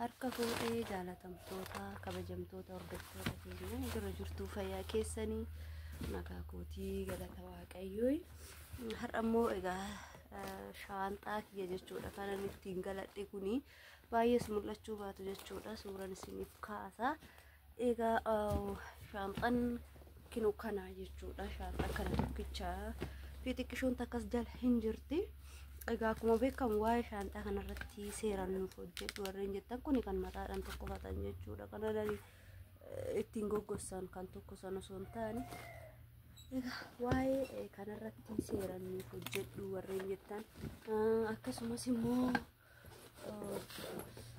harka fuudhee jaalatamtoota kabajamtoota hordoftoota keenya dura jirtuu fayyaa keessanii nagaa kootii galata waaqayyoo. Har'a immoo egaa shaanxaa kiyya jechuudha kanan ittiin galadhe kuni baay'ees mul'achuu baatu jechuudha. Suuraan isiniif kaasa. Egaa shaanxaan kinu kana jechuudha. Shaanxaa kana tokkichaa fi xiqqishoon takkas jala hin jirti. Egaa akkuma beekamu waa'ee shaanxaa kanarratti seeraan nuuf hojjedhu warreen jettan kuni kan mataadhaan tokkofatan jechuudha. Kanaan ittiin goggossan kan tokkosan osoo hin taane waa'ee kanarratti seeraan nuuf hojjedhu warreen jettan akkasumas immoo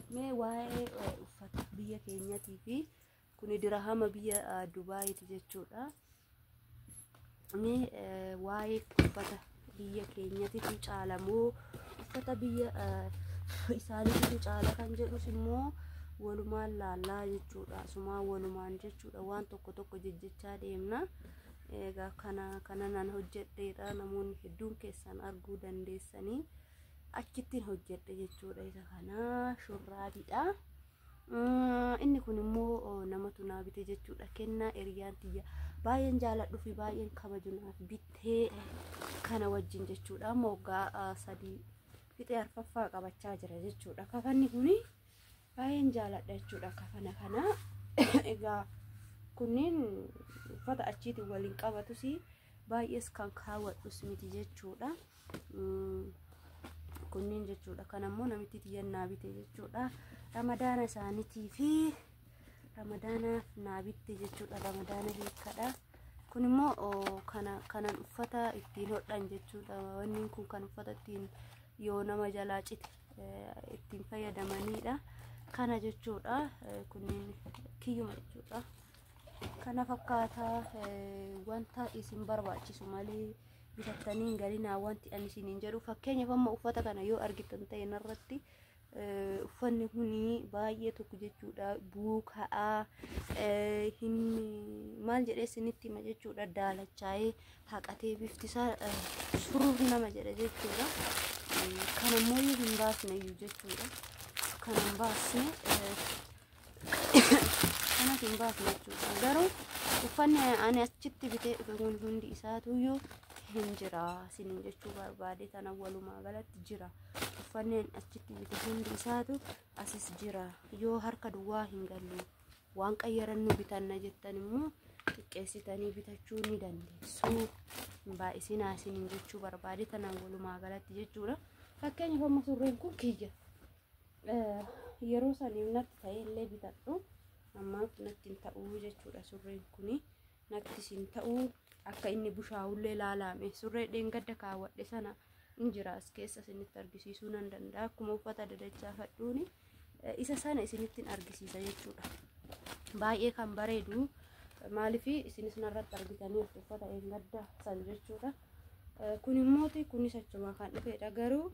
mee waa'ee uffata biyya keenyatii fi kuni dirahama biyya Dubaayiiti jechuudha. Mee waa'ee uffata biyya keenyatiif caalamoo uffata biyya isaaniitu caala kan jedhus immoo walumaan laallaa jechuudha. Asumaa walumaan jechuudha waan tokko jejjechaa deemna. Egaa kana nan hojjedheedha. Namoonni hedduun keessan arguu dandeessanii achittiin hojjedhe jechuudha. Isa kana shurraabiidha. Inni kun immoo namatu naa bite jechuudha. Kennaa eriyaan tiyya baay'een jaaladhu fi baay'een kabajunaaf bittee kana wajjin jechuudha. Moggaa 3 fixee arfaffaa qabachaa jira jechuudha. Kafanni kuni baay'een jaaladha jechuudha. Kafana kana egaa kunniin uffata achiitiin waliin qabatus baay'ees kan kaawwadhus miti jechuudha. Kunniin jechuudha. Kan ammoo namitti tiyyannaa bite jechuudha. Ramadaana isaaniitii fi ramadaanaaf naa bitte jechuudha. Ramadaana hiikadha. Kun immoo kanan uffata ittiin hodhan jechuudha. Wanni kun kan uffata ittiin yoo nama jalaa cite ittiin fayyadamanidha. Kana jechuudha. Kunniin kiyyuma jechuudha. Kana fakkaataa wanta isin barbaachisu malee bitattanii galinaa wanti ani isiniin jedhu. Fakkeenyaaf amma uffata kana yoo argitan ta'e narratti uffanni kuni baay'ee tokko jechuudha. Buukaa hin maal jedhee isinitti hima jechuudha. Daalachaa'ee haqatee bifti isaa suruuf nama jedha jechuudha. Kan ammoo hin baasne iyyuu jechuudha. Kan hin baasne kanas hin baasne jechuudha. Garuu uffanni ani achitti bitee dhufe hundi isaatuyyuu hin jira isiniin jechuu barbaade. Tana walumaa galatti jira. Uffanni achitti bite hundi isaatu asis jira. Yoo harka duwwaa hin galle waan qayyarannu bitanna jettan immoo xiqqeessitanii bitachuu ni dandeessu. Baay'isinaa isiniin jechuu barbaade. Tana walumaa galatti jechuudha. Fakkeenyaaf amma surreen kun kiyya yeroo saniif natti ta'e illee bitadhu. Ammaaf natti hin ta'uu jechuudha. Surreen kuni natti hin ta'uu akka inni bushaa'ullee laalame. Surree dheengadda kaawwadhe sana injira as keessa isinitti argisiisuu nan danda'a. Akkuma uffata dadachaa fadhuuni isa sana isinitti argisiisa jechuudha. Baay'ee kan bareedu maaliif isinis narratti argitanii uffata dheengadda san jechuudha. Kun immoo kunis achuma kan dhufedha. Garuu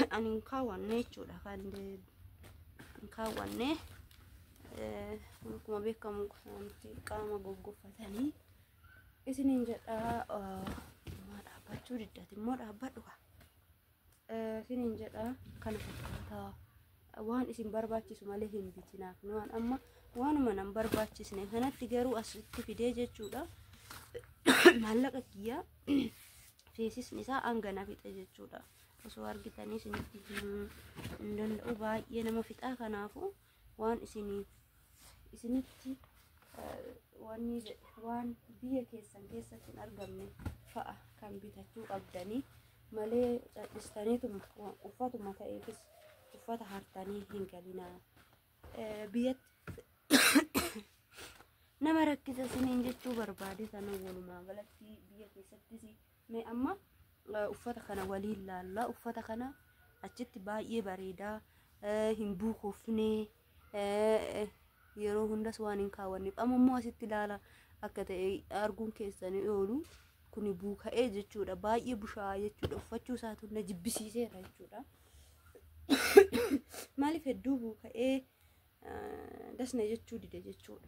ani hin kaawwanne jechuudha. Kan hin kaawwanne akkuma beekamu qaama goggoffatanii isiniin jedha. Dhaabbachuu diddati immoo dhaabbadhu isiniin jedha. Kana fakkaataa waan isin barbaachisu malee hin bitinaaf. Waan amma waanuma nan barbaachisne kanatti garuu asitti fidee jechuudha. Maallaqa kiyya feesisni isaa hangana fixe jechuudha. Osoo argitanii isinitti hin danda'u. Baay'ee nama fixaa. Kanaafu waan isinitti waan biyya keessan keessatti hin argamne fa'a kan bitachuu qabdanii malee cal'istaniituma uffatuma ta'eefis uffata hartanii hin galinaa. Biyyatti nama rakkisa isiniin jechuu barbaade. Sana walumaa galatti biyya keessattis mee amma uffata kana waliin laallaa. Uffata kana achitti baay'ee bareedaa hin buukofne yeroo hundas waan hin kaawwanneef amma immoo asitti ilaala akka ta'e arguun keessanii oolu. Kuni buuka'ee jechuudha. Baay'ee bushaa'aa jechuudha. Uffachuu isaatu na jibbisiiseera jechuudha. Maaliif hedduu buuka'ee dasna jechuu dide jechuudha.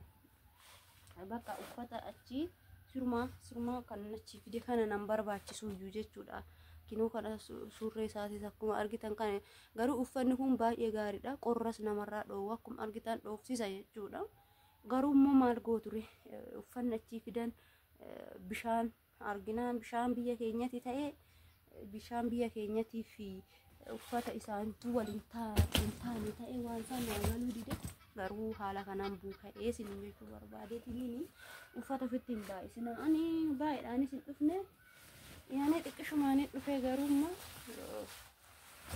Bakka uffata achi sirmaa kan achi fide kana nan barbaachisu iyyuu jechuudha. kinoo kana surree isaatis akkuma argitan kana garuu uffanni kun baay'ee gaariidha qorras namarraa dhoowwa akkuma argitan dhoofsisa jechuudha garuu immoo maal gooture uffanni achii fidan bishaan arginaan bishaan biyya keenyatti ta'ee bishaan biyya keenyatti fi uffata isaantu waliin taane ta'ee waan sana galuu dide garuu haala kanaan buuka'ee isin jechuu barbaadeetiniin uffata ofitti hin baay'isina ani baay'eedhaanis hin dhufne yaani xiqqishumaan dhufee garuu immoo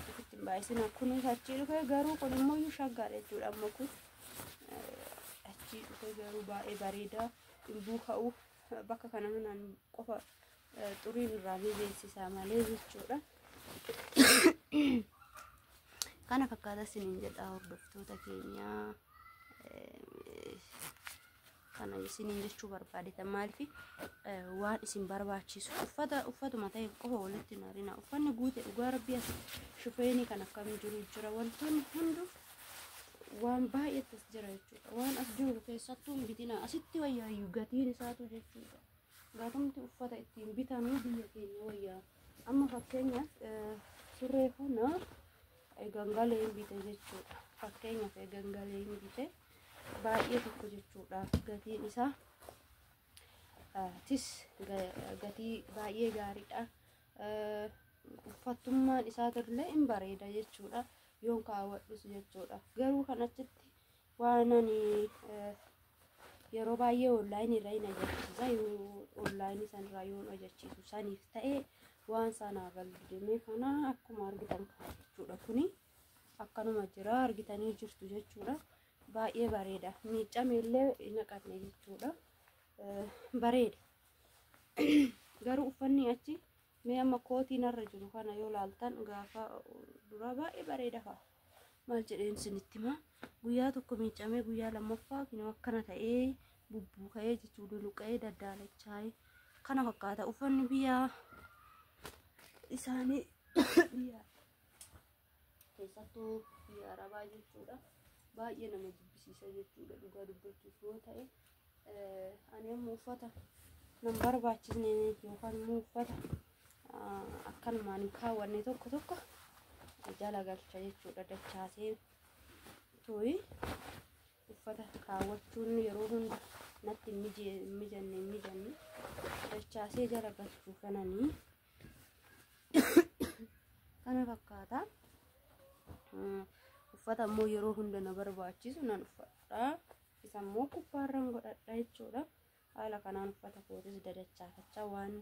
ofitti hin baay'isina kunis achii dhufee garuu kun immoo shaggaadha jechuudha amma kun achii dhufee garuu baay'ee bareeda hin buuka'u bakka kana manaan qofa xuriin irraa beeksisaa malee jechuudha. Kana fakkaata isiniin jedha hordoftoota keenyaa kana isiniin jechuu barbaadetan maaliif waan isin barbaachisu uffatuma ta'e qofa walitti naarina uffanni guute dhugaa rabbii shufeenii kan akkam jiru jira wantoonni hundu waan baay'eetu jira jechuudha waan as jiru keessattuu bitina asitti wayyaayyuu gatiin isaatu jechuudha gaatumti uffata ittiin bitanuu biyya keenya wayyaa amma fakkeenyaaf surree kana gangaleen bite jechuudha fakkeenyaaf gangaleen bite baay'ee tokko jechuudha gatiin isaa tis gatii baay'ee gaariidha uffattummaan isaatillee hin bareeda jechuudha yoon kaawwadhus jechuudha garuu kan achitti waan ani yeroo baay'ee onlaayinii irraa hin ajachiisa onlaayinii sanirraa yoon ajachiisu saniif ta'ee waan sanaa bal'idamee kana akkuma argitan kana jechuudha kuni akkanuma jira argitanii jirtu jechuudha baay'ee bareeda miiccameellee naqanne jechuudha bareeda garuu uffanni achi mee amma kootiin irra jiru kana yoo laaltan gaafa dura baay'ee bareeda fa'a maal jedheen isinitti himaa guyyaa tokko miiccamee guyyaa lammaffaa kinoo akkana ta'ee bubbuuka'ee jechuudha luqa'ee daddaalachaa'ee kana fakkaata uffanni biyyaa isaanii biyya keessattuu biyya arabaa jechuudha baay'ee nama jibbisiisa jechuudha dhugaa dubbachuuf yoo ta'e ani ammoo uffata nan barbaachisne yookaan immoo uffata akkanumaan hin kaawwanne tokko jala galcha jechuudha dachaasee tooyi uffata kaawwachuun yeroo hunda natti hin mijanne dachaasee jala galchuu kananii kana fakkaata uffata immoo yeroo hunda na barbaachisu nan uffadha isa immoo kubbaarran godhadha jechuudha haala kanaan uffata kootis dadachaafachaa waan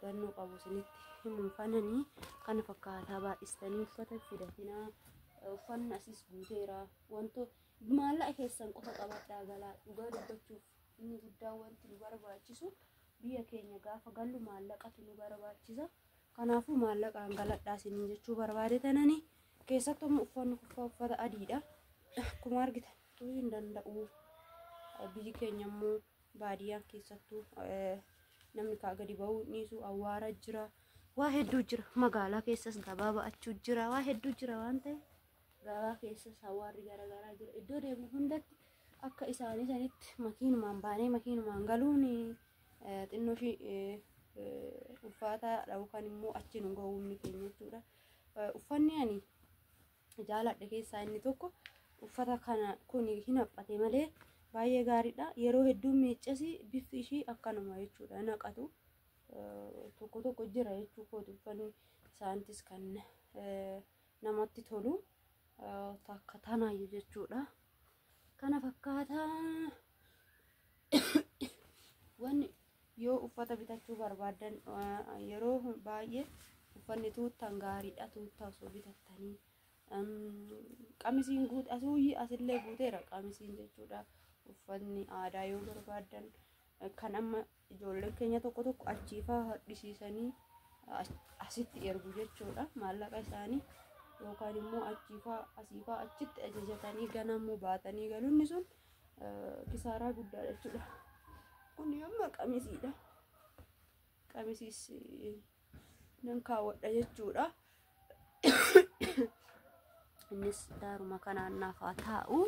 dannoo qabu isinitti himuun kananii kana fakkaata baay'istanii uffata fidatinaa uffanni asis guuteera wanto maallaqa keessan qofa qabadhaa galaa dhugaa dubbachuuf inni guddaa wanti nu barbaachisu biyya keenya gaafa gallu maallaqatu nu barbaachisa kanaafuu maallaqaan galadhaa isiniin jechuu barbaadetananii keessattuu uffanni uffata adiidha akkuma argitan turuu hin danda'u biyyi keenya immoo baadiyyaa keessattuu namni kaa gadi ba'uu dhiisu awwaara jira waa hedduu jira magaalaa keessas gabaa ba'achuu jira waa hedduu jira waan ta'e gabaa keessas awwaarri garaagaraa jira iddoo deemu hundatti akka isaanii sanitti makiinumaan baanee makiinumaan galuun xinnoo fi ulfaataadha yookaan immoo achi nu ga'uu humni keenya jechuudha uffanni ani jaaladhe keessaa inni tokko uffata kana kun hin haphate malee baay'ee gaariidha yeroo hedduu miiccasi bifti ishii akkanuma jechuudha naqatu tokko jira jechuu kooti uffanni isaantis kan namatti tolu takka tanaayyuu jechuudha kana fakkaata wanni yoo uffata bitachuu barbaadan yeroo baay'ee uffanni tuuttan gaariidha tuuttaa osoo bitattanii qamisiin guut asillee guuteera qamisiin jechuudha uffanni aadaa yoo barbaadan kan amma ijoolleen keenya tokko achiifaa hadhisiisanii asitti ergu jechuudha maallaqa isaanii yookaan immoo achiifaa asiifaa achitti ajajatanii ganammoo baatanii galuun sun kisaaraa guddaadha jechuudha kun amma qamisiidha qamisiis nan kaawwadha jechuudha innis daaruma kanaan naaf haa taa'u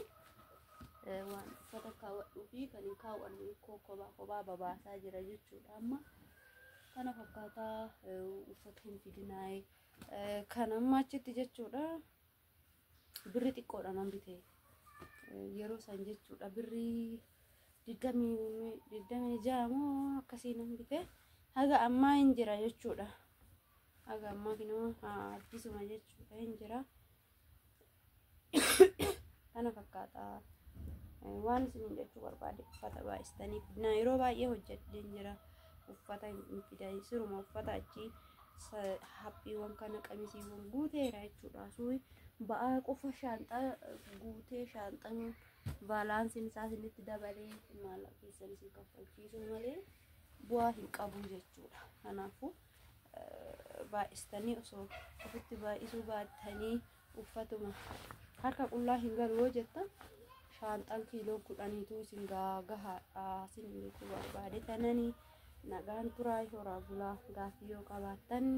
waan uffata kaawwadhuu fi kan hin kaawwanne kophaa babaasaa jira jechuudha amma kana fakkaataa uffata hin fidinaay kan amma achitti jechuudha. Birri xiqqoodha nan bite yeroo san jechuudha. Birri 26 moo akkasii nan bite. Haga ammaa hin jira jechuudha. Haga ammaa kinoo addisuma jechuudha hin jira. Kana fakkaataa waan isin jechuu barbaade uffata baay'istanii fidinaa. Yeroo baay'ee hojjedheen jira uffata hin fidan siruma uffata achi haphiiwwan kana qamisiiwwan guuteera jechuudha. Suuyi ba'aa qofa shaanxaa guutee shaanxaan baalaansiin isaa isinitti dabalee maallaqa keessan isin kaffalchiisuu malee bu'aa hin qabu jechuudha. Kanaafuu baay'istanii osoo ofitti baay'isuu baattanii uffatuma harka qullaa hin galu yoo jettan shaanxaan kiiloo 10tu isin gahaadha isin jechuu barbaade. Tananii nagaan turaa horaa bulaa. Gaaffii yoo qabaattan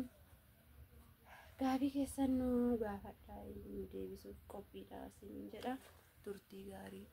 gaaffii keessan nu gaafadhaa, nu deebisuuf qophiidha isin jedha. Turtii gaarii.